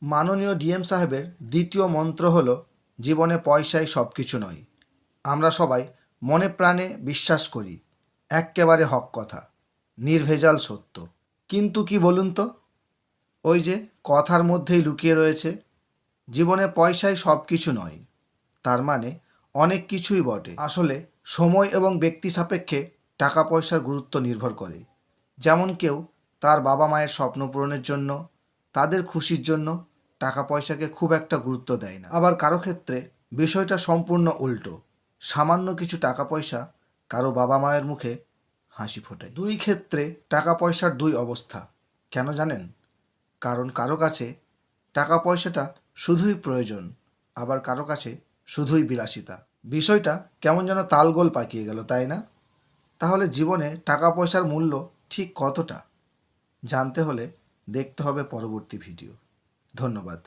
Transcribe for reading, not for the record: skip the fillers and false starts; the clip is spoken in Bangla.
মাননীয় ডিএম সাহেবের দ্বিতীয় মন্ত্র হলো জীবনে পয়সাই সব কিছু নয়। আমরা সবাই মনে প্রাণে বিশ্বাস করি, এক্কেবারে হক কথা, নির্ভেজাল সত্য। কিন্তু কি বলুন তো, ওই যে কথার মধ্যেই লুকিয়ে রয়েছে জীবনে পয়সাই সব কিছু নয়। তার মানে অনেক কিছুই বটে। আসলে সময় এবং ব্যক্তি সাপেক্ষে টাকা পয়সার গুরুত্ব নির্ভর করে। যেমন কেউ তার বাবা মায়ের স্বপ্ন পূরণের জন্য, তাদের খুশির জন্য টাকা পয়সাকে খুব একটা গুরুত্ব দেয় না। আবার কারো ক্ষেত্রে বিষয়টা সম্পূর্ণ উল্টো। সামান্য কিছু টাকা পয়সা কারো বাবা মায়ের মুখে হাসি ফোটায়। দুই ক্ষেত্রে টাকা পয়সার দুই অবস্থা। কেন জানেন? কারণ কারো কাছে টাকা পয়সাটা শুধুই প্রয়োজন, আবার কারো কাছে শুধুই বিলাসিতা। বিষয়টা কেমন যেন তালগোল পাকিয়ে গেল, তাই না? তাহলে জীবনে টাকা পয়সার মূল্য ঠিক কতটা জানতে হলে দেখতে হবে পরবর্তী ভিডিও। ধন্যবাদ।